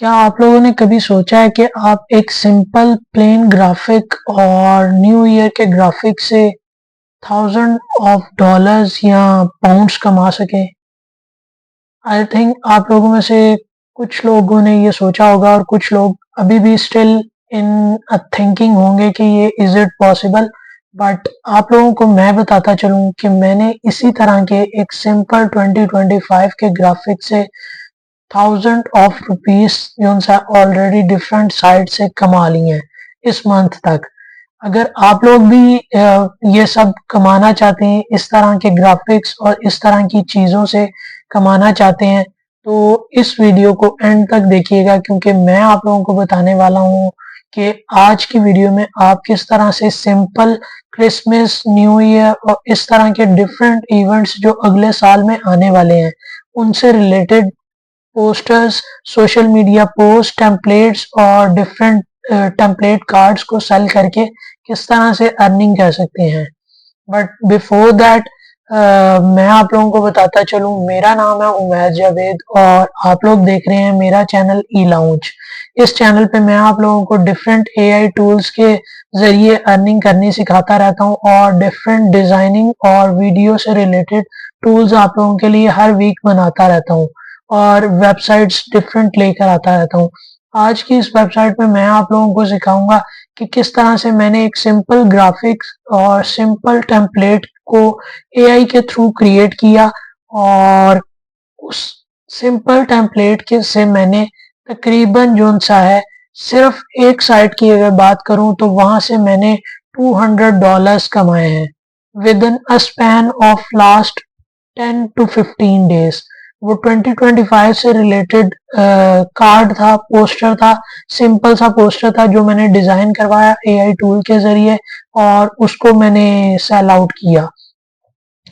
क्या आप लोगों ने कभी सोचा है कि आप एक सिंपल प्लेन ग्राफिक और न्यू ईयर के ग्राफिक से थाउजेंड ऑफ डॉलर्स या पाउंड्स कमा सकें? आई थिंक आप लोगों में से कुछ लोगों ने ये सोचा होगा और कुछ लोग अभी भी स्टिल इन थिंकिंग होंगे कि ये इज इट पॉसिबल। बट आप लोगों को मैं बताता चलूं कि मैंने इसी तरह के एक सिंपल 2025 के ग्राफिक से थाउजेंड ऑफ रुपीस जो उनसे ऑलरेडी डिफरेंट साइट से कमा लिए हैं इस मंथ तक। अगर आप लोग भी ये सब कमाना चाहते हैं, इस तरह के ग्राफिक्स और इस तरह की चीज़ों से कमाना चाहते हैं, तो इस वीडियो को एंड तक देखिएगा, क्योंकि मैं आप लोगों को बताने वाला हूँ कि आज की वीडियो में आप किस तरह से सिंपल क्रिसमस, न्यू ईयर और इस तरह के डिफरेंट इवेंट्स जो अगले साल में आने वाले हैं, उनसे related posters, social media post, templates और डिफरेंट टेम्पलेट कार्ड्स को सेल करके किस तरह से अर्निंग कर सकते हैं। बट बिफोर दैट मैं आप लोगों को बताता चलूं, मेरा नाम है उमैर जावेद और आप लोग देख रहे हैं मेरा चैनल ई लाउंज। इस चैनल पे मैं आप लोगों को डिफरेंट एआई टूल्स के जरिए अर्निंग करनी सिखाता रहता हूं और डिफरेंट डिजाइनिंग और वीडियो से रिलेटेड टूल्स आप लोगों के लिए हर वीक बनाता रहता हूं और वेबसाइट्स डिफरेंट लेकर आता रहता हूं। आज की इस वेबसाइट में मैं आप लोगों को सिखाऊंगा कि किस तरह से मैंने एक सिंपल ग्राफिक्स और सिंपल टेम्पलेट को एआई के थ्रू क्रिएट किया और उस सिंपल टेम्पलेट के से मैंने तकरीबन जो सा है, सिर्फ एक साइट की अगर बात करूं तो वहां से मैंने $200 कमाए हैं with in a span of last 10 to 15 days. वो 2025 से रिलेटेड कार्ड था, पोस्टर था, सिंपल सा पोस्टर था जो मैंने डिजाइन करवाया एआई टूल के जरिए और उसको मैंने सेल आउट किया।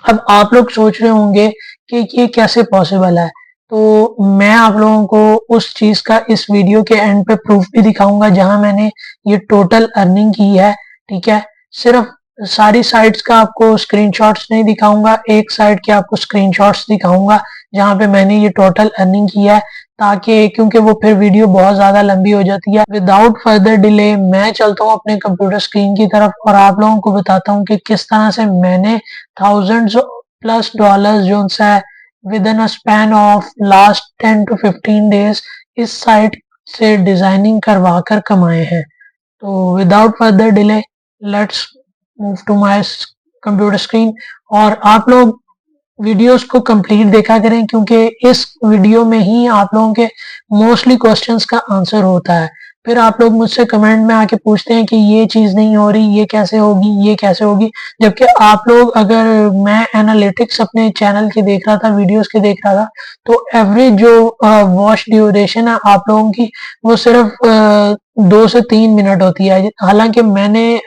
अब आप लोग सोच रहे होंगे कि ये कैसे पॉसिबल है, तो मैं आप लोगों को उस चीज का इस वीडियो के एंड पे प्रूफ भी दिखाऊंगा जहां मैंने ये टोटल अर्निंग की है। ठीक है, सिर्फ सारी साइट्स का आपको स्क्रीनशॉट्स नहीं दिखाऊंगा, एक साइट के आपको स्क्रीनशॉट्स दिखाऊंगा जहां पे मैंने ये टोटल अर्निंग की है, ताकि क्योंकि वो फिर वीडियो बहुत ज्यादा लंबी हो जाती है। विदाउट फर्दर डिले मैं चलता हूँ अपने कंप्यूटर स्क्रीन की तरफ और आप लोगों को बताता हूँ कि किस तरह से मैंने थाउजेंड्स प्लस डॉलर्स जो है within a span of last 10 to 15 days इस साइट से डिजाइनिंग करवा कर कमाए हैं। तो without further delay let's move to my computer screen और आप लोग वीडियोस को कंप्लीट देखा करें, क्योंकि इस वीडियो में ही आप लोगों के मोस्टली क्वेश्चंस का आंसर होता है। फिर आप लोग मुझसे कमेंट में आके पूछते हैं कि ये चीज नहीं हो रही, ये कैसे होगी, ये कैसे होगी, जबकि आप लोग, अगर मैं एनालिटिक्स अपने चैनल के देख रहा था, वीडियोस के देख रहा था, तो एवरेज जो वॉच ड्यूरेशन है आप लोगों की वो सिर्फ 2 से 3 मिनट होती है। हालांकि मैंने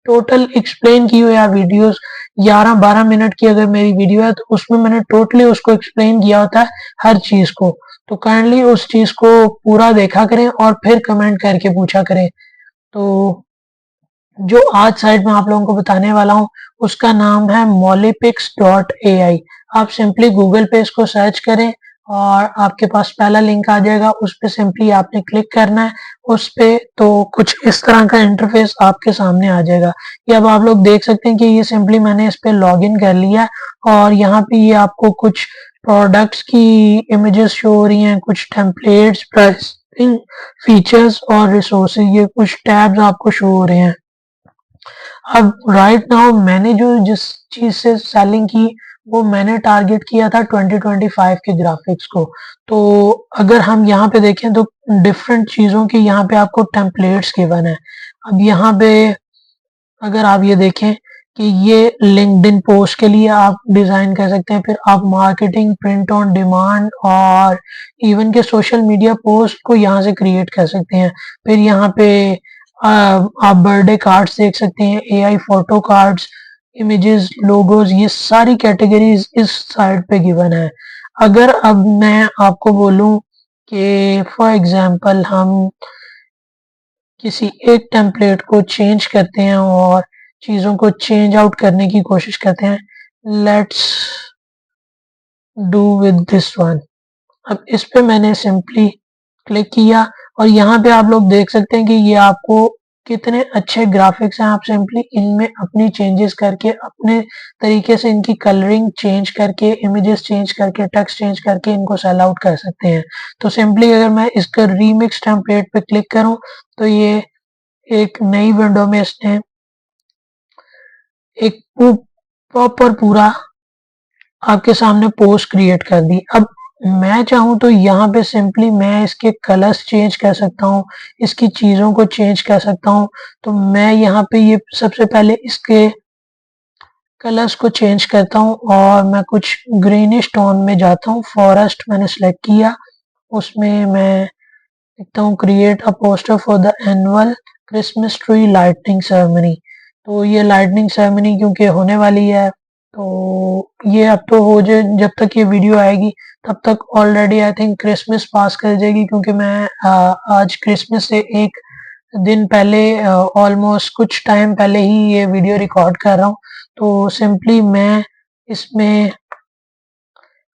टोटल एक्सप्लेन की हुई है वीडियोस 11-12 मिनट की अगर मेरी वीडियो है तो उसमें मैंने टोटली उसको एक्सप्लेन किया होता है हर चीज को। तो काइंडली उस चीज को पूरा देखा करें और फिर कमेंट करके पूछा करें। तो जो आज साइट में आप लोगों को बताने वाला हूँ उसका नाम है molypix.ai। आप सिंपली गूगल पे इसको सर्च करें और आपके पास पहला लिंक आ जाएगा, उस पे सिंपली आपने क्लिक करना है उस पे, तो कुछ इस तरह का इंटरफेस आपके सामने आ जाएगा। ये अब आप लोग देख सकते हैं कि ये सिंपली मैंने इस पे लॉग इन कर लिया और यहाँ पे ये आपको कुछ प्रोडक्ट्स की इमेजेस शो हो रही हैं, कुछ टेम्पलेट्स, प्राइसिंग, फीचर्स और रिसोर्सेज, ये कुछ टैब्स आपको शो हो रहे हैं। अब राइट नाउ मैंने जो जिस चीज से सेलिंग की वो मैंने टारगेट किया था 2025 के ग्राफिक्स को। तो अगर हम यहाँ पे देखें तो डिफरेंट चीजों के यहाँ पे आपको टेम्पलेट्स गिवन है। अब यहाँ पे अगर आप ये देखें कि ये लिंक्डइन पोस्ट के लिए आप डिजाइन कर सकते हैं, फिर आप मार्केटिंग, प्रिंट ऑन डिमांड और इवन के सोशल मीडिया पोस्ट को यहाँ से क्रिएट कर सकते हैं। फिर यहाँ पे आप बर्थडे कार्ड्स देख सकते हैं, AI photo cards, images, logos, ये सारी कैटेगरीज इस साइट पे गिवन है। अगर अब मैं आपको बोलूं कि फॉर एग्जांपल हम किसी एक टेम्पलेट को चेंज करते हैं और चीजों को चेंज आउट करने की कोशिश करते हैं, let's do with this one. अब इस पे मैंने सिंपली क्लिक किया और यहाँ पे आप लोग देख सकते हैं कि ये आपको कितने अच्छे ग्राफिक्स हैं। आप सिंपली इनमें अपनी चेंजेस करके अपने तरीके से इनकी कलरिंग चेंज करके, इमेजेस चेंज करके, टेक्स्ट चेंज करके इनको सेल आउट कर सकते हैं। तो सिंपली अगर मैं इसका रीमिक्स टेम्पलेट पे क्लिक करूं तो ये एक नई विंडो में इसने एक प्रॉपर पूरा आपके सामने पोस्ट क्रिएट कर दी। अब मैं चाहूँ तो यहाँ पे सिंपली मैं इसके कलर्स चेंज कर सकता हूँ, इसकी चीज़ों को चेंज कर सकता हूँ। तो मैं यहाँ पे ये सबसे पहले इसके कलर्स को चेंज करता हूँ और मैं कुछ ग्रीनिश टोन में जाता हूँ। फॉरेस्ट मैंने सेलेक्ट किया, उसमें मैं लिखता हूँ create a poster for the annual Christmas tree lightning ceremony. तो ये लाइटनिंग सेरेमनी क्योंकि होने वाली है, तो ये अब तो हो जाए, जब तक ये वीडियो आएगी तब तक ऑलरेडी आई थिंक क्रिसमस पास कर जाएगी, क्योंकि मैं आज क्रिसमस से एक दिन पहले, ऑलमोस्ट कुछ टाइम पहले ही ये वीडियो रिकॉर्ड कर रहा हूँ। तो सिंपली मैं इसमें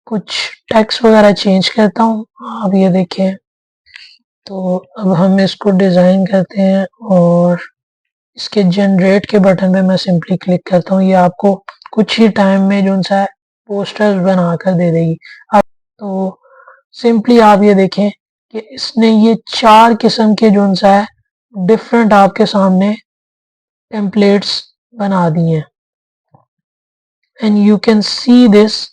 कुछ टेक्स्ट वगैरह चेंज करता हूँ। आप ये देखिए, तो अब हम इसको डिज़ाइन करते हैं और इसके जनरेट के बटन पे मैं सिंपली क्लिक करता हूँ। ये आपको कुछ ही टाइम में जो सा पोस्टर्स बनाकर दे देगी। अब तो सिंपली आप ये देखें कि इसने ये 4 किस्म के जो सा है डिफरेंट आपके सामने टेम्पलेट्स बना दिए हैं। And you can see this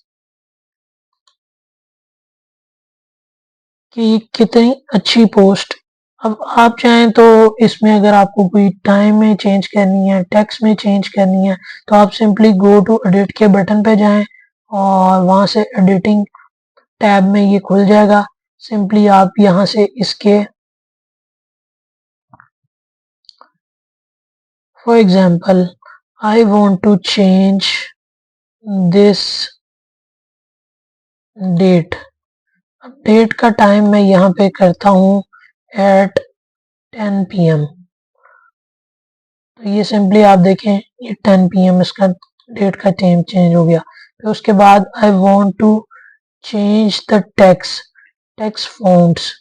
कि कितनी अच्छी पोस्ट। अब आप चाहें तो इसमें अगर आपको कोई टाइम में चेंज करनी है, टेक्स्ट में चेंज करनी है, तो आप सिंपली गो टू एडिट के बटन पे जाएं और वहां से एडिटिंग टैब में ये खुल जाएगा। सिंपली आप यहां से इसके, for example I want to change this date. अब डेट का टाइम मैं यहाँ पे करता हूँ एट 10 PM। तो ये सिंपली आप देखें, ये 10 PM इसका डेट का टाइम चेंज हो गया। फिर उसके बाद I want to change the text fonts.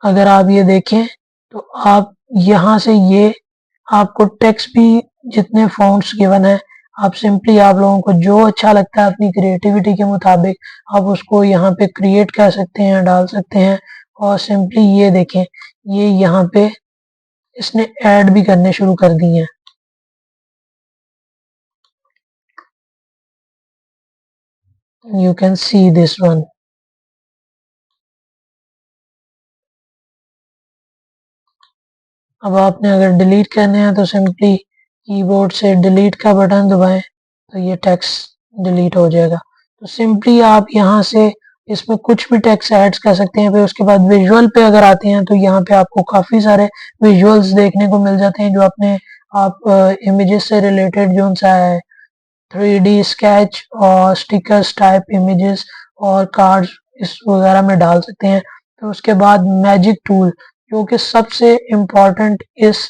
अगर आप ये देखें तो आप यहाँ से ये आपको टेक्स्ट भी जितने फॉन्ट्स गिवन है, आप सिंपली आप लोगों को जो अच्छा लगता है अपनी क्रिएटिविटी के मुताबिक आप उसको यहाँ पे क्रिएट कर सकते हैं, डाल सकते हैं। और सिंपली ये देखें, ये यहाँ पे इसने ऐड भी करने शुरू कर दिए हैं। You can see this one। अब आपने अगर डिलीट करने हैं तो सिंपली कीबोर्ड से डिलीट का बटन दबाएं तो ये टेक्स्ट डिलीट हो जाएगा। तो सिंपली आप यहाँ से इसमें कुछ भी टेक्स्ट ऐड कर सकते हैं। फिर उसके बाद विजुअल पे अगर आते हैं तो यहाँ पे आपको काफ़ी सारे विजुअल्स देखने को मिल जाते हैं जो अपने आप इमेजेस से रिलेटेड जो सा है 3D स्केच और स्टिकर्स टाइप इमेजेस और कार्ड्स इस वगैरह में डाल सकते हैं। तो उसके बाद मैजिक टूल, जो कि सबसे इम्पोर्टेंट इस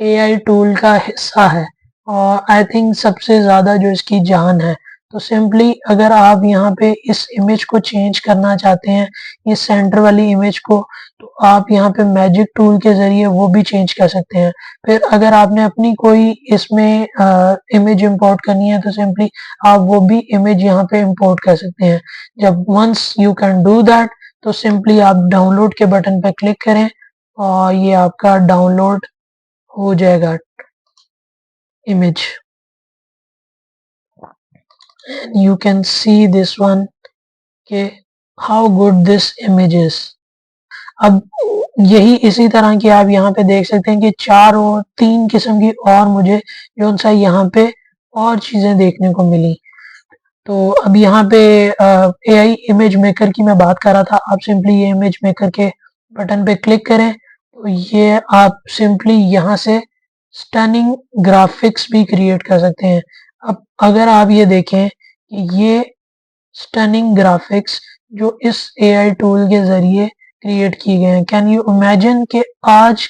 एआई टूल का हिस्सा है और आई थिंक सबसे ज़्यादा जो इसकी जान है। तो सिंपली अगर आप यहाँ पे इस इमेज को चेंज करना चाहते हैं, इस सेंटर वाली इमेज को, तो आप यहाँ पे मैजिक टूल के ज़रिए वो भी चेंज कर सकते हैं। फिर अगर आपने अपनी कोई इसमें इमेज इंपोर्ट करनी है तो सिंपली आप वो भी इमेज यहाँ पे इंपोर्ट कर सकते हैं। जब once you can do that तो सिंपली आप डाउनलोड के बटन पर क्लिक करें और ये आपका डाउनलोड हो जाएगा image. You can see this one कि how good this image is। अब यही इसी तरह की आप यहाँ पे देख सकते हैं कि 4 और 3 किस्म की और मुझे जो सा यहाँ पे और चीज़ें देखने को मिली। तो अब यहाँ पे एआई इमेज मेकर की मैं बात कर रहा था। आप सिंपली ये इमेज मेकर के बटन पे क्लिक करें तो ये आप सिंपली यहाँ से स्टनिंग ग्राफिक्स भी क्रिएट कर सकते हैं। अब अगर आप ये देखें कि ये स्टनिंग ग्राफिक्स जो इस एआई टूल के ज़रिए क्रिएट किए गए हैं, कैन यू इमेजिन कि आज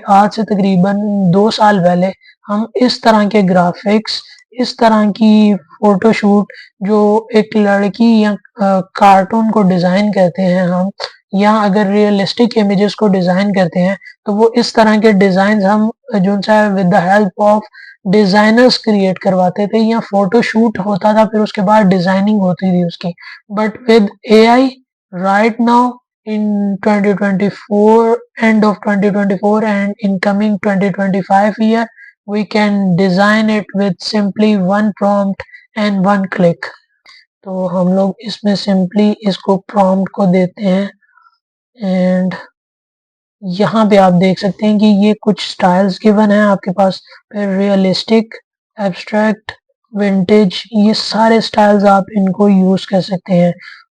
आज से तकरीबन 2 साल पहले हम इस तरह के ग्राफिक्स, इस तरह की फ़ोटोशूट जो एक लड़की या कार्टून को डिज़ाइन करते हैं हम, या अगर रियलिस्टिक इमेजेस को डिजाइन करते हैं तो वो इस तरह के डिजाइन हम जो सा with the help of designers create करवाते थे, या फोटो शूट होता था फिर उसके बाद डिजाइनिंग होती थी उसकी। But with AI right now in 2024, end of 2024 and in coming 2025 year, we can design it with simply one prompt and one click. तो हम लोग इसमें सिंपली इसको प्रॉम्प्ट को देते हैं एंड यहाँ पे आप देख सकते हैं कि ये कुछ स्टाइल्स गिवन है आपके पास, फिर रियलिस्टिक, एब्स्ट्रैक्ट, विंटेज, ये सारे स्टाइल्स आप इनको यूज कर सकते हैं।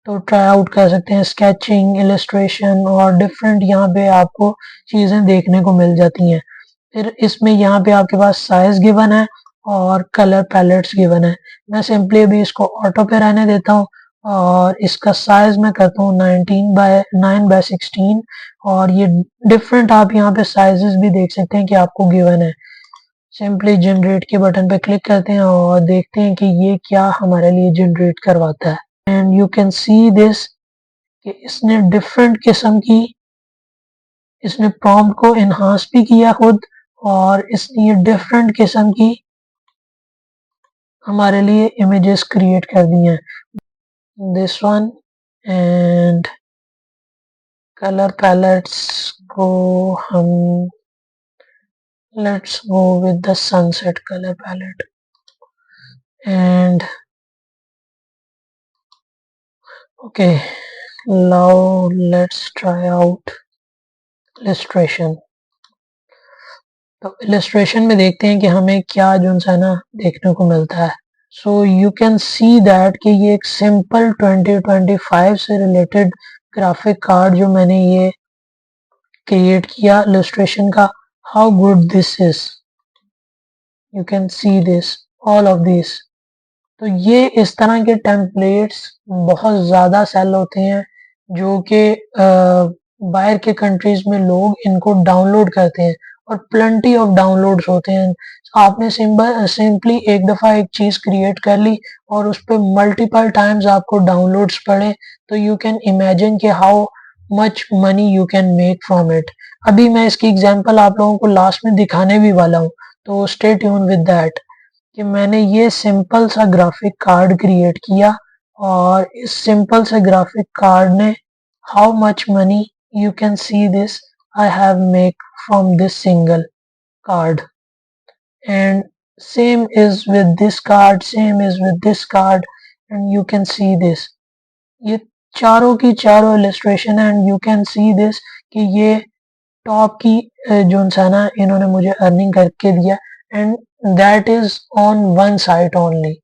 तो ट्राई आउट कर सकते हैं, स्केचिंग, इलस्ट्रेशन और डिफरेंट यहाँ पे आपको चीजें देखने को मिल जाती हैं। फिर इसमें यहाँ पे आपके पास साइज गिवन है और कलर पैलेट्स गिवन है। मैं सिंपली अभी इसको ऑटो पे रहने देता हूँ और इसका साइज मैं करता हूँ 9 by 16 और ये डिफरेंट आप यहाँ पे साइजेस भी देख सकते हैं कि आपको गिवन है। सिंपली जनरेट के बटन पे क्लिक करते हैं और देखते हैं कि ये क्या हमारे लिए जनरेट करवाता है। And you can see this कि इसने डिफरेंट किस्म की, इसने प्रॉम्प्ट को इन्हांस भी किया खुद और इसने ये डिफरेंट किस्म की हमारे लिए इमेजेस क्रिएट कर दी हैं। This one and colour palettes को हम let's go with the sunset colour palette and okay now let's try out illustration. तो इलस्ट्रेशन में देखते हैं कि हमें क्या जो है ना देखने को मिलता है। So you can see that कि ये एक सिंपल 2025 से रिलेटेड ग्राफिक कार्ड जो मैंने ये क्रिएट किया इलस्ट्रेशन का, how good this is, you can see this, all of this. तो ये इस तरह के टेम्पलेट्स बहुत ज़्यादा सेल होते हैं जो कि बाहर के कंट्रीज में लोग इनको डाउनलोड करते हैं और प्लेंटी ऑफ डाउनलोड्स होते हैं। आपने सिंपली एक दफ़ा एक चीज़ क्रिएट कर ली और उस पर मल्टीपल टाइम्स आपको डाउनलोड्स पड़े तो यू कैन इमेजिन कि how much money you can make from it. अभी मैं इसकी एग्जांपल आप लोगों को लास्ट में दिखाने भी वाला हूँ, तो स्टे ट्यून विद दैट कि मैंने ये सिंपल सा ग्राफिक कार्ड क्रिएट किया और इस सिंपल से ग्राफिक कार्ड ने how much money you can see this I have make from this single card, and same is with this card, same is with this card, and you can see this, ये चारों की चारों illustration है and you can see this कि ये top की जो है ना इन्होंने मुझे अर्निंग करके दिया and that is on one site only.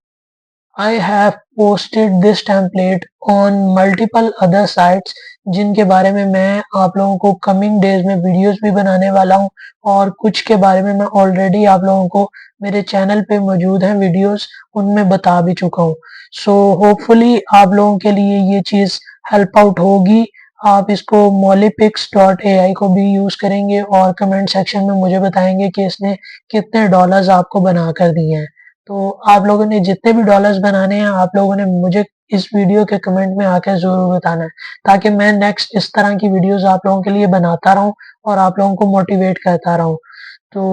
I have posted this template on multiple other sites जिनके बारे में मैं आप लोगों को कमिंग डेज में वीडियोस भी बनाने वाला हूँ और कुछ के बारे में मैं ऑलरेडी आप लोगों को मेरे चैनल पे मौजूद हैं वीडियोस, उनमें बता भी चुका हूँ। सो होपफुली आप लोगों के लिए ये चीज़ हेल्प आउट होगी। आप इसको molypix.ai को भी यूज़ करेंगे और कमेंट सेक्शन में मुझे बताएंगे कि इसने कितने डॉलर्स आपको बना कर दिए हैं। तो आप लोगों ने जितने भी डॉलर्स बनाने हैं आप लोगों ने मुझे इस वीडियो के कमेंट में आकर ज़रूर बताना है ताकि मैं नेक्स्ट इस तरह की वीडियोस आप लोगों के लिए बनाता रहूं और आप लोगों को मोटिवेट करता रहूं। तो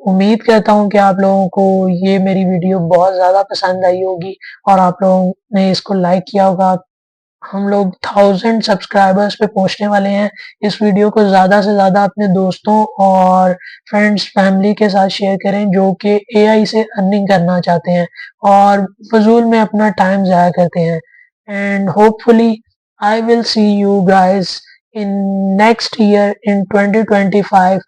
उम्मीद करता हूं कि आप लोगों को ये मेरी वीडियो बहुत ज़्यादा पसंद आई होगी और आप लोगों ने इसको लाइक किया होगा। हम लोग 1000 सब्सक्राइबर्स पे पहुंचने वाले हैं। इस वीडियो को ज़्यादा से ज़्यादा अपने दोस्तों और फ्रेंड्स फैमिली के साथ शेयर करें जो कि एआई से अर्निंग करना चाहते हैं और फजूल में अपना टाइम ज़ाया करते हैं। And hopefully I will see you guys in next year in 2025